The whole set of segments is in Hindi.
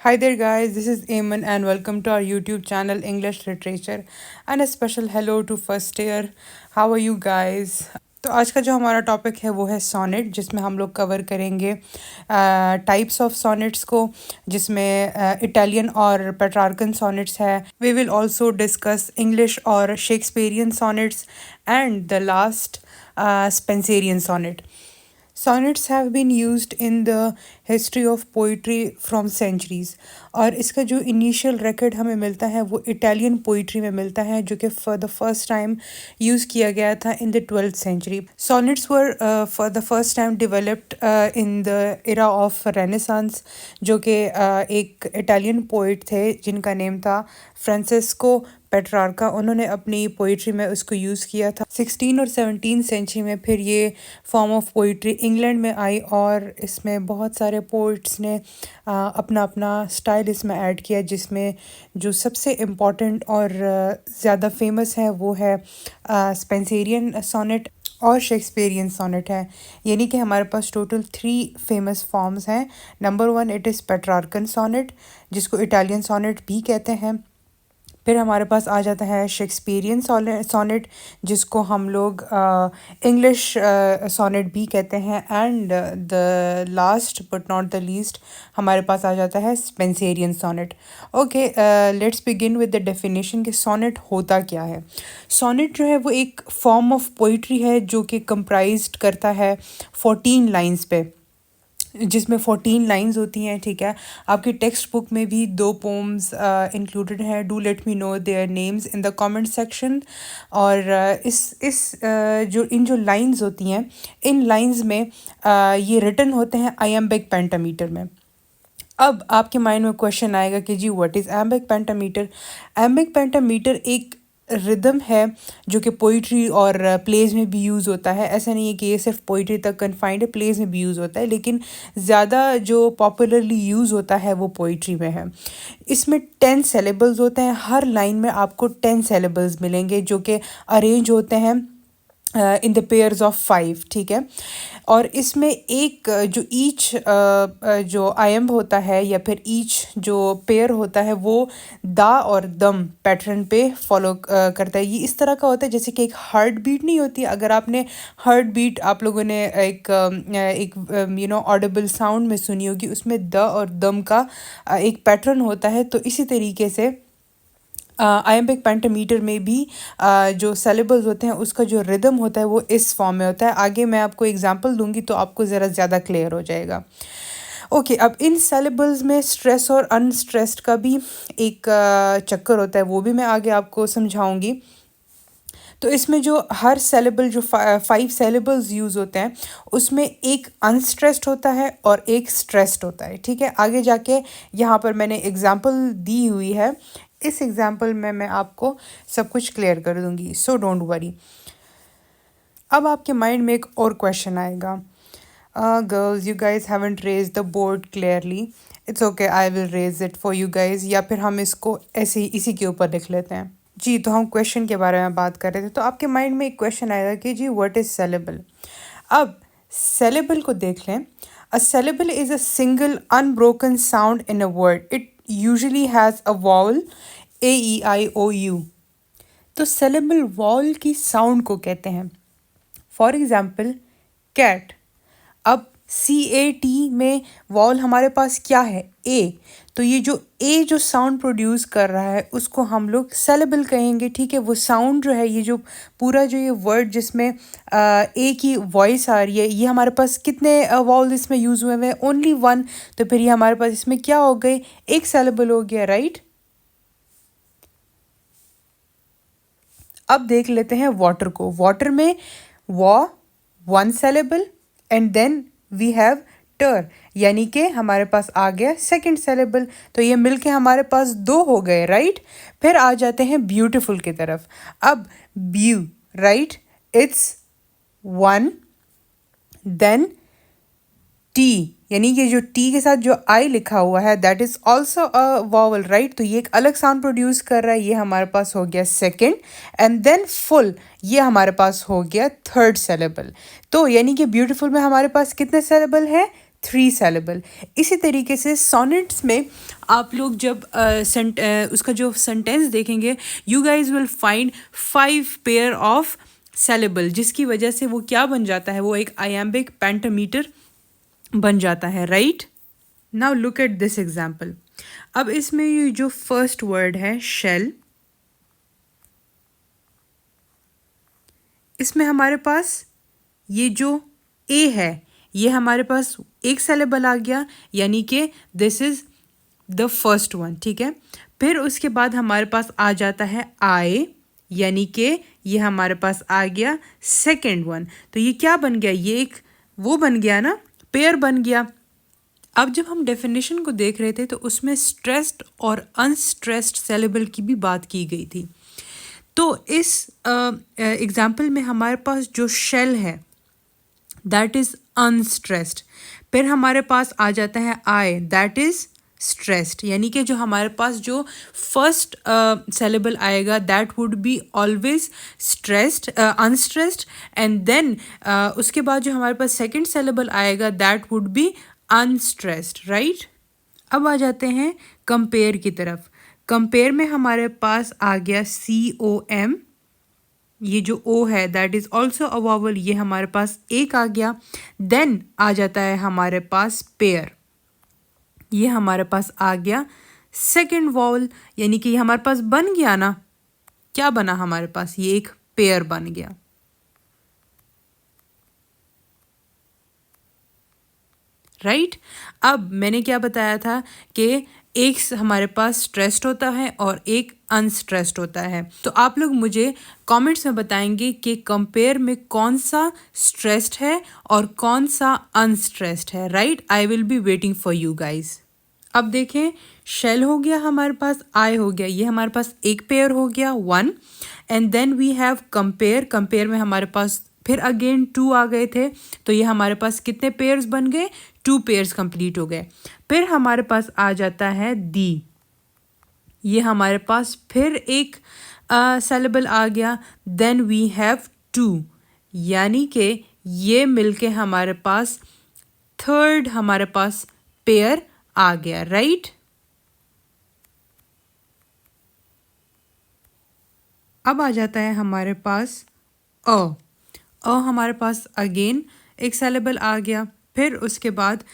Hi there, guys. This is Eamon, and welcome to our YouTube channel, English Literature. And a special hello to first year. How are you guys? तो आज का जो हमारा टॉपिक है वो है सोनेट, जिसमें हम लोग कवर करेंगे टाइप्स ऑफ सोनेट्स को, जिसमें इटालियन और पेट्रार्कन सोनेट्स है. We will also discuss English और Shakespearean sonnets and the last Spenserian sonnet. Sonnets have been used in the history of poetry from centuries. और इसका जो इनिशियल रिकॉर्ड हमें मिलता है वो इटालियन पोइट्री में मिलता है, जो कि for the first time use किया गया था in the 12th century. Sonnets were for the first time developed in the era of renaissance, जो कि एक इटालियन पोइट थे जिनका नेम था फ्रांसिस्को पेट्रार्का. उन्होंने अपनी पोइट्री में उसको यूज़ किया था. 16 और 17 सेंचुरी में फिर ये फॉर्म ऑफ पोइट्री इंग्लैंड में आई और इसमें बहुत सारे पोइट्स ने अपना अपना स्टाइल इसमें ऐड किया, जिसमें जो सबसे इम्पोर्टेंट और ज़्यादा फेमस है वो है स्पेंसेरियन सोनेट और शेक्सपियरियन सोनेट है. यानी कि हमारे पास टोटल 3 फेमस फॉर्म्स हैं. Number 1 it is Petrarchan sonnet, जिसको इटालियन सोनेट भी कहते हैं. फिर हमारे पास आ जाता है शेक्सपियरियन सोनेट, जिसको हम लोग इंग्लिश सोनेट भी कहते हैं. And the last but not the least हमारे पास आ जाता है Spenserian sonnet. Okay, let's begin with the definition कि सोनेट होता क्या है. सोनेट जो है वो एक फॉर्म ऑफ पोइट्री है जो कि कंप्राइज्ड करता है 14 लाइंस पे, जिसमें 14 लाइंस होती हैं. ठीक है, आपकी टेक्स्ट बुक में भी 2 पोम्स इंक्लूडेड हैं. Do let me know their names in the comment section. और जो लाइंस होती हैं, इन लाइंस में ये रिटन होते हैं आयम्बिक पेंटामीटर में. अब आपके माइंड में क्वेश्चन आएगा कि जी व्हाट इज़ एम्बिक पेंटामीटर. एम्बिक पेंटामीटर एक रिदम है जो कि पोइट्री और प्लेज में भी यूज़ होता है. ऐसा नहीं है कि ये सिर्फ पोइट्री तक कन्फाइंड है, प्लेज में भी यूज़ होता है, लेकिन ज़्यादा जो पॉपुलरली यूज़ होता है वो पोइट्री में है. इसमें 10 सेलेबल्स होते हैं. हर लाइन में आपको 10 सेलेबल्स मिलेंगे जो कि अरेंज होते हैं इन द पेयर्स ऑफ 5. ठीक है, और इसमें एक जो ईच जो आयम्ब होता है या फिर ईच जो पेयर होता है वो दा और दम पैटर्न पे फॉलो करता है. ये इस तरह का होता है जैसे कि एक हार्ट बीट नहीं होती. अगर आपने हार्ट बीट आप लोगों ने एक ऑडिबल साउंड में सुनी होगी, उसमें द और दम का एक पैटर्न होता है. तो इसी तरीके से आयम्बिक पेंटामीटर में भी जो सेलेबल्स होते हैं उसका जो रिदम होता है वो इस फॉर्म में होता है. आगे मैं आपको एग्जांपल दूंगी तो आपको ज़रा ज़्यादा क्लियर हो जाएगा. ओके, अब इन सेलेबल्स में स्ट्रेस और अनस्ट्रेस्ड का भी एक चक्कर होता है, वो भी मैं आगे आपको समझाऊंगी. तो इसमें जो हर सेलेबल जो 5 सेलेबल्स यूज़ होते हैं उसमें एक अनस्ट्रेस्ड होता है और एक स्ट्रेस्ड होता है. ठीक है, आगे जाके यहाँ पर मैंने एग्जांपल दी हुई है. इस एग्जांपल में मैं आपको सब कुछ क्लियर कर दूंगी, सो डोंट वरी. अब आपके माइंड में एक और क्वेश्चन आएगा. Girls, you guys haven't raise the board clearly. It's okay, I will raise it for you guys, या फिर हम इसको ऐसे ही इसी के ऊपर लिख लेते हैं. जी, तो हम क्वेश्चन के बारे में बात कर रहे थे. तो आपके माइंड में एक क्वेश्चन आएगा कि जी व्हाट इज़ सेलेबल. अब सेलेबल को देख लें. A syllable is a single unbroken sound in a word. It usually has a vowel AEIOU. तो सेलेबल वॉवल की साउंड को कहते हैं. For example cat. अब CAT में वॉवल हमारे पास क्या है, A. तो ये जो A जो साउंड प्रोड्यूस कर रहा है उसको हम लोग सेलेबल कहेंगे. ठीक है, वो साउंड जो है, ये जो पूरा जो ये वर्ड जिसमें A की वॉइस आ रही है, ये हमारे पास कितने वॉवल इसमें यूज़ हुए हैं, ओनली 1. तो फिर ये हमारे पास इसमें क्या हो गए, एक सेलेबल हो गया, राइट. अब देख लेते हैं वाटर को. वाटर में wa 1 syllable and then we have ter, यानी कि हमारे पास आ गया सेकंड सेलेबल. तो ये मिलके हमारे पास 2 हो गए, राइट. फिर आ जाते हैं ब्यूटीफुल की तरफ. अब ब्यू, राइट, इट्स 1 देन टी, यानी ये जो टी के साथ जो आई लिखा हुआ है that is also a vowel, right. तो ये एक अलग साउंड प्रोड्यूस कर रहा है. ये हमारे पास हो गया सेकेंड. एंड देन फुल, ये हमारे पास हो गया थर्ड सेलेबल. तो यानी कि ब्यूटीफुल में हमारे पास कितने सेलेबल हैं, 3 सेलेबल। इसी तरीके से सोनेट्स में आप लोग जब उसका जो सेंटेंस देखेंगे, you guys will find 5 pair of saleable, जिसकी वजह से वो क्या बन जाता है, वो एक आयम्बिक पेंटामीटर बन जाता है, right. Now look at this example. अब इसमें ये जो फर्स्ट वर्ड है शेल, इसमें हमारे पास ये जो ए है, ये हमारे पास एक सेलेबल आ गया, यानी कि this is the first one, ठीक है। फिर उसके बाद हमारे पास आ जाता है आई, यानी कि ये हमारे पास आ गया सेकेंड वन। तो ये क्या बन गया, ये एक वो बन गया ना, पेयर बन गया। अब जब हम डेफिनेशन को देख रहे थे तो उसमें स्ट्रेस्ड और अनस्ट्रेस्ड सेलेबल की भी बात की गई थी। तो इस एग्जाम्पल में हमारे पास जो शेल है दैट इज अनस्ट्रेस्ड। फिर हमारे पास आ जाता है आई, दैट इज स्ट्रेस्ड, यानी कि जो हमारे पास जो फर्स्ट सेलेबल आएगा that would be always stressed, unstressed, and then उसके बाद जो हमारे पास सेकंड सेलेबल आएगा that would be unstressed, right. अब आ जाते हैं कंपेयर की तरफ। कंपेयर में हमारे पास आ गया COM, ये जो O है that is also a vowel, ये हमारे पास एक आ गया। देन आ जाता है हमारे पास पेयर, ये हमारे पास आ गया सेकंड वॉवल, यानी कि ये हमारे पास बन गया ना, क्या बना हमारे पास, ये एक पेयर बन गया, राइट। अब मैंने क्या बताया था कि एक हमारे पास स्ट्रेस्ड होता है और एक अनस्ट्रेस्ड होता है। तो आप लोग मुझे कमेंट्स में बताएंगे कि कंपेयर में कौन सा स्ट्रेस्ड है और कौन सा अनस्ट्रेस्ड है, right. I will be waiting for you guys. अब देखें, शेल हो गया हमारे पास, आई हो गया, ये हमारे पास एक पेयर हो गया 1, and then we have compare. Compare में हमारे पास फिर अगेन 2 आ गए थे, तो ये हमारे पास कितने पेयर्स बन गए, 2 पेयर्स कंप्लीट हो गए। फिर हमारे पास आ जाता है दी, ये हमारे पास फिर एक सेलेबल आ गया। देन वी हैव 2, यानी कि ये मिलके हमारे पास थर्ड हमारे पास पेयर आ गया, राइट। अब आ जाता है हमारे पास अ हमारे पास अगेन एक सेलेबल आ गया। फिर उसके बाद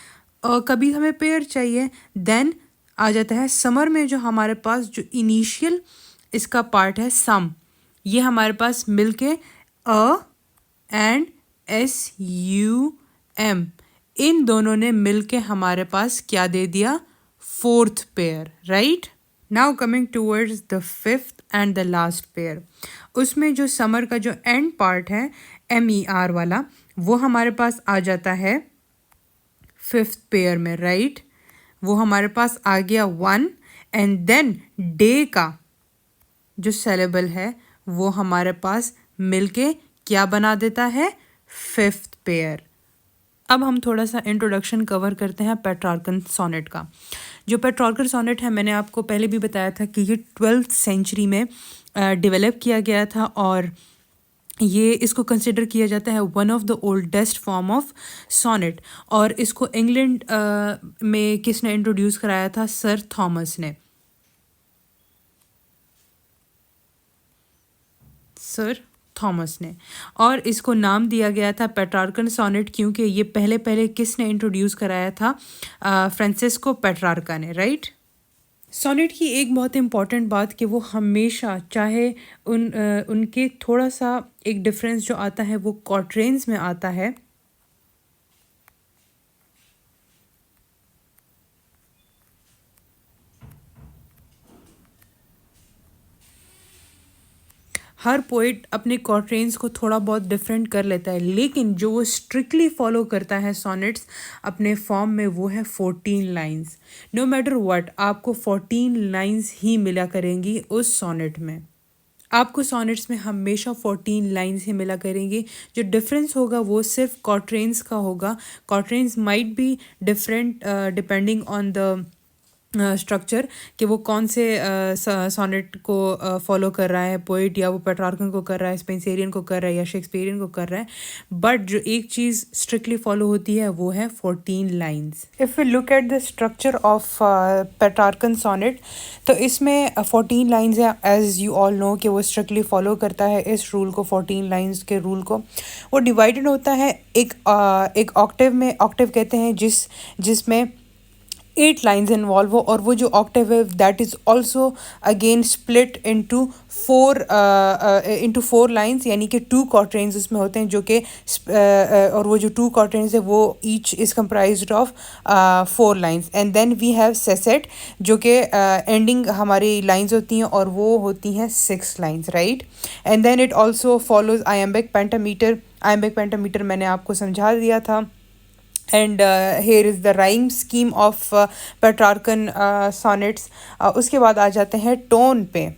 कभी हमें पेयर चाहिए, देन आ जाता है समर में जो हमारे पास जो इनिशियल इसका पार्ट है सम, ये हमारे पास मिलके अ एंड SUM, इन दोनों ने मिलके हमारे पास क्या दे दिया, fourth pair, right. Now coming towards the fifth and the last pair, उसमें जो समर का जो एंड पार्ट है MER वाला, वो हमारे पास आ जाता है फिफ्थ पेयर में, राइट। वो हमारे पास आ गया 1, एंड देन डे का जो सेलेबल है वो हमारे पास मिलके क्या बना देता है, फिफ्थ पेयर। अब हम थोड़ा सा इंट्रोडक्शन कवर करते हैं पेट्रार्कन सोनेट का। जो पेट्रार्कन सोनेट है, मैंने आपको पहले भी बताया था कि ये 12th सेंचुरी में डेवलप किया गया था, और ये इसको कंसिडर किया जाता है one of the oldest form of sonnet. और इसको इंग्लैंड में किसने इंट्रोड्यूस कराया था, सर थॉमस ने, सर थॉमस ने। और इसको नाम दिया गया था पेट्रार्कन सोनेट, क्योंकि ये पहले पहले किसने इंट्रोड्यूस कराया था, फ्रांसिस्को पेट्रार्का ने, राइट। सोनेट की एक बहुत इम्पॉर्टेंट बात कि वो हमेशा, चाहे उनके थोड़ा सा एक डिफरेंस जो आता है वो क्वार्ट्रेन्स में आता है, हर पोइट अपने क्वार्ट्रेन्स को थोड़ा बहुत डिफरेंट कर लेता है, लेकिन जो वो स्ट्रिक्टली फॉलो करता है सोनेट्स अपने फॉर्म में, वो है 14 लाइंस। नो मैटर व्हाट, आपको 14 लाइंस ही मिला करेंगी उस सोनेट में। आपको सोनेट्स में हमेशा 14 लाइंस ही मिला करेंगी। जो डिफरेंस होगा वो सिर्फ क्वार्ट्रेन्स का होगा। Quatrains might be different depending on the structure कि वो कौन से सोनेट को फॉलो कर रहा है पोइट, या वो पेट्रार्कन को कर रहा है, स्पेंसेरियन को कर रहा है, या शेक्सपियरियन को कर रहा है। बट जो एक चीज़ स्ट्रिक्टली फॉलो होती है वो है 14 lines. If you look at the structure of Petrarchan sonnet, तो इसमें 14 लाइंस है। एज यू ऑल नो कि वो स्ट्रिक्टली फॉलो करता है इस रूल को, 14 लाइंस के रूल को। वो डिवाइडेड होता है एक ऑक्टेव में। ऑक्टेव कहते हैं जिसमें 8 लाइन्स इन्वॉल्व हो, और वो जो ऑक्टेव है that is also again split into four lines, यानी कि 2 क्वार्टेन्स उसमें होते हैं जो कि और वो जो 2 क्वार्टेन्स है वो each is comprised of 4 lines. And then we have sestet जो कि एंडिंग हमारी लाइन्स होती हैं, और वो होती हैं 6 lines, right. And then it also follows iambic pentameter. Iambic pentameter मैंने आपको समझा दिया था। And here is the rhyme scheme of Petrarchan sonnets. उसके बाद आ जाते हैं टोन पे।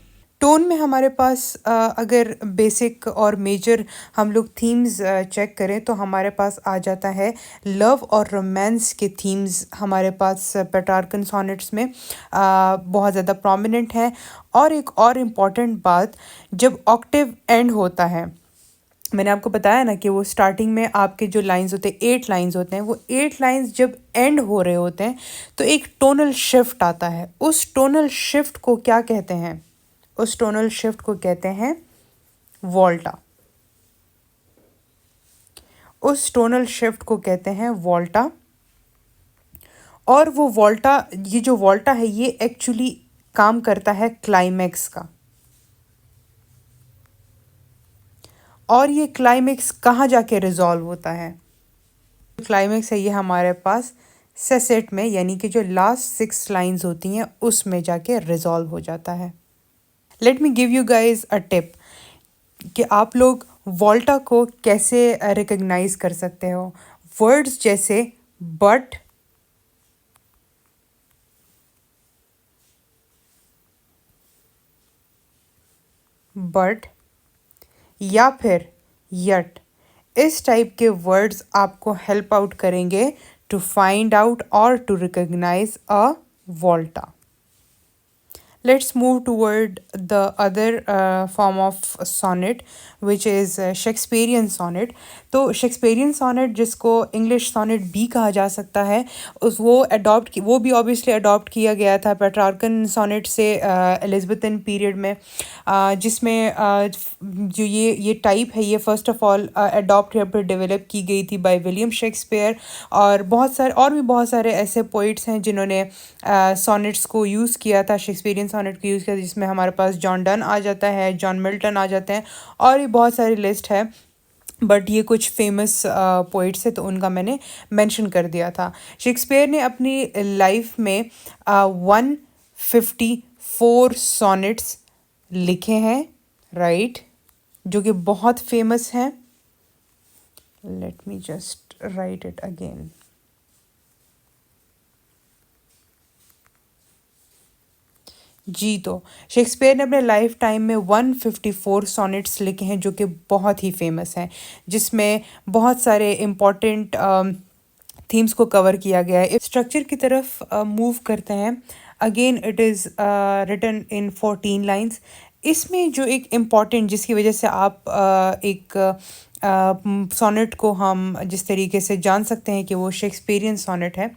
टोन में हमारे पास अगर बेसिक और मेजर हम लोग थीम्स चेक करें तो हमारे पास आ जाता है लव और रोमांस के थीम्स हमारे पास पेट्रार्कन सॉनेट्स में बहुत ज़्यादा प्रोमिनेंट हैं। और एक और इम्पॉर्टेंट बात, जब ऑक्टेव एंड होता है, मैंने आपको बताया ना कि वो स्टार्टिंग में आपके जो लाइंस होते हैं 8 लाइंस होते हैं, वो 8 लाइंस जब एंड हो रहे होते हैं तो एक टोनल शिफ्ट आता है। उस टोनल शिफ्ट को क्या कहते हैं? उस टोनल शिफ्ट को कहते हैं वोल्टा। उस टोनल शिफ्ट को कहते हैं वोल्टा। और वो वोल्टा, ये जो वोल्टा है ये एक्चुअली काम करता है क्लाइमैक्स का। और ये क्लाइमैक्स कहाँ जाके रिजॉल्व होता है? क्लाइमैक्स है ये हमारे पास सेसेट में, यानी कि जो लास्ट 6 लाइंस होती हैं उसमें जाके रिजॉल्व हो जाता है। Let me give you guys a tip कि आप लोग वोल्टा को कैसे रिकग्नाइज कर सकते हो। वर्ड्स जैसे बट, या फिर यट, इस टाइप के वर्ड्स आपको हेल्प आउट करेंगे टू फाइंड आउट और to recognise a volta. Let's move toward the other form of sonnet, which is Shakespearean sonnet. तो शेक्सपियरियन सोनेट, जिसको इंग्लिश सोनेट भी कहा जा सकता है, वो भी ऑब्वियसली अडॉप्ट किया गया था पेट्रार्कन सोनेट से एलिज़ाबेथन पीरियड में, जिसमें जो ये टाइप है ये फर्स्ट ऑफ ऑल अडॉप्ट या फिर डेवलप की गई थी बाय विलियम शेक्सपियर। और बहुत सारे ऐसे पोइट्स हैं जिन्होंने सोनेट्स को यूज़ किया था, शेक्सपियरियन सोनेट को यूज़ किया था, जिसमें हमारे पास जॉन डन आ जाता है, जॉन मिल्टन आ जाते हैं, और ये बहुत सारी लिस्ट है। बट ये कुछ फेमस पोइट्स है तो उनका मैंने मेंशन कर दिया था। शेक्सपियर ने अपनी लाइफ में 154 सोनेट्स लिखे हैं, राइट, जो कि बहुत फेमस हैं। Let me just write it again. जी, तो शेक्सपियर ने अपने लाइफ टाइम में 154 सोनेट्स लिखे हैं जो कि बहुत ही फेमस हैं, जिसमें बहुत सारे इम्पॉर्टेंट थीम्स को कवर किया गया है। स्ट्रक्चर की तरफ मूव करते हैं। Again it is written in 14 lines. इसमें जो एक इम्पॉर्टेंट, जिसकी वजह से आप एक सोनेट को हम जिस तरीके से जान सकते हैं कि वो शेक्सपियरियन सोनेट है,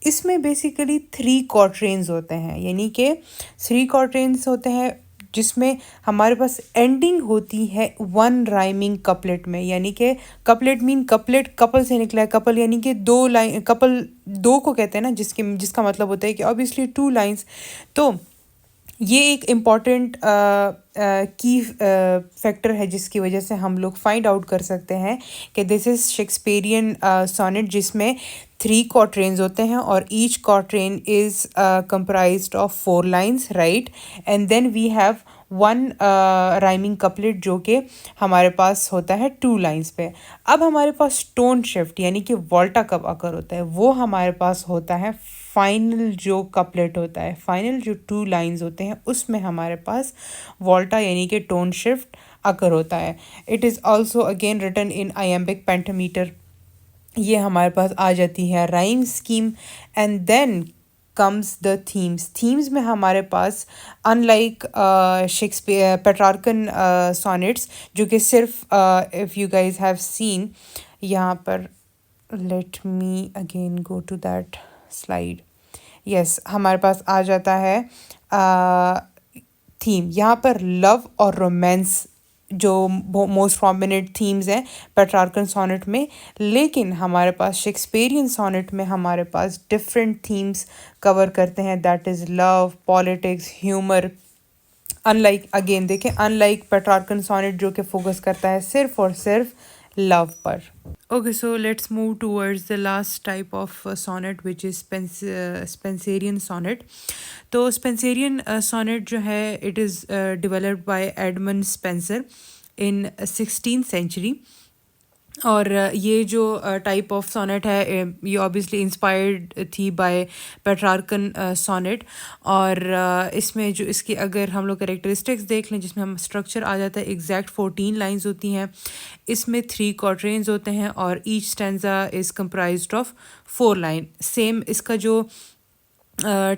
इसमें बेसिकली 3 क्वार्ट्रेन्स होते हैं, यानी कि 3 क्वार्ट्रेन्स होते हैं जिसमें हमारे पास एंडिंग होती है 1 राइमिंग कपलेट में, यानी कि कपलेट मीन कपलेट कपल से निकला है। कपल यानी कि 2 लाइन, कपल 2 को कहते हैं ना, जिसका मतलब होता है कि ऑब्वियसली 2 लाइन्स। तो ये एक इम्पॉर्टेंट की फैक्टर है जिसकी वजह से हम लोग फाइंड आउट कर सकते हैं कि दिस इज़ शेक्सपियरियन सोनेट, जिसमें 3 क्वार्ट्रेन्स होते हैं और each quatrain is comprised of 4 lines, right. And then we have 1 rhyming couplet जो कि हमारे पास होता है 2 लाइन्स पे। अब हमारे पास टोन शिफ्ट यानी कि वोल्टा कब अकर होता है, वो हमारे पास होता है फाइनल जो कपलेट होता है, फाइनल जो 2 लाइन्स होते हैं उसमें हमारे पास वोल्टा यानी कि टोन शिफ्ट अकर होता है। It is also again written in iambic pentameter. ये हमारे पास आ जाती है rhyme scheme. And then comes the themes. Themes में हमारे पास अनलाइक शेक्सपियर पेट्रार्कन सोनेट्स जो कि सिर्फ if you guys have seen यहाँ पर, let me again go to that slide. Yes, हमारे पास आ जाता है थीम यहाँ पर लव और रोमांस जो मोस्ट प्रोमिनेंट थीम्स हैं पेट्रार्कन सोनेट में, लेकिन हमारे पास शेक्सपियरियन सोनेट में हमारे पास डिफरेंट थीम्स कवर करते हैं, that is love, politics, humour. Unlike again देखें, अनलाइक पेट्रार्कन सोनेट जो कि फोकस करता है सिर्फ और सिर्फ लव पर। Okay, so let's move towards the last type of sonnet which is Spenserian sonnet. तो Spenserian sonnet जो है it is developed by Edmund Spenser in 16th century. और ये जो टाइप ऑफ सोनेट है ये ऑब्वियसली इंस्पायर्ड थी बाय पेट्रार्कन सोनेट। और इसमें जो इसकी अगर हम लोग कैरेक्टरिस्टिक्स देख लें, जिसमें हम स्ट्रक्चर आ जाता है, एग्जैक्ट 14 लाइंस होती हैं, इसमें 3 क्वार्टरेंस होते हैं और each stanza is comprised of 4 line. Same इसका जो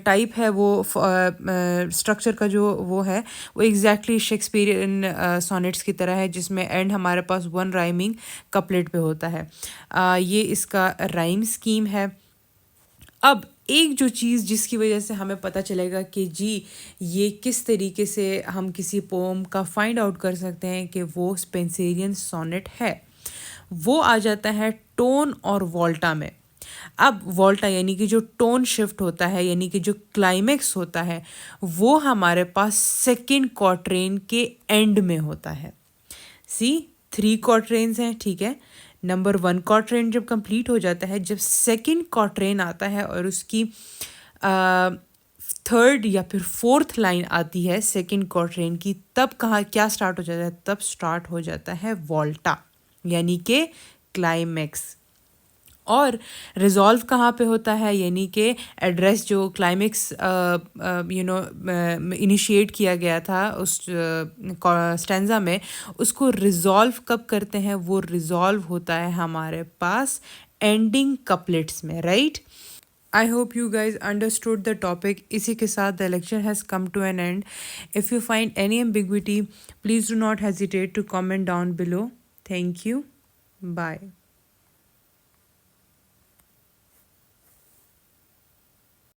टाइप है वो स्ट्रक्चर का जो वो है वो एग्जैक्टली शेक्सपियरियन सोनेट्स की तरह है, जिसमें एंड हमारे पास 1 राइमिंग कपलेट पे होता है। ये इसका राइम स्कीम है। अब एक जो चीज़ जिसकी वजह से हमें पता चलेगा कि जी ये किस तरीके से हम किसी पोम का फाइंड आउट कर सकते हैं कि वो स्पेंसेरियन सोनेट है, वो आ जाता है टोन और वॉल्टा में। अब वॉल्टा यानी कि जो टोन शिफ्ट होता है, यानी कि जो क्लाइमेक्स होता है, वो हमारे पास सेकंड क्वार्टरेन के एंड में होता है। सी 3 क्वार्टरेन्स हैं, ठीक है। नंबर 1 क्वार्टरेन जब कंप्लीट हो जाता है, जब सेकंड क्वार्टरेन आता है और उसकी थर्ड या फिर फोर्थ लाइन आती है सेकंड क्वार्टरेन की, तब कहाँ क्या स्टार्ट हो जाता है? तब स्टार्ट हो जाता है वॉल्टा यानी कि क्लाइमेक्स। और रिजॉल्व कहाँ पे होता है? यानी कि एड्रेस जो क्लाइमेक्स इनिशिएट किया गया था उस स्टैंजा में, उसको रिजॉल्व कब करते हैं? वो रिजॉल्व होता है हमारे पास एंडिंग कपलेट्स में, right? I hope you guys understood the topic. इसी के साथ the lecture has come to an end. If you find any ambiguity please do not hesitate to comment down below. Thank you, bye.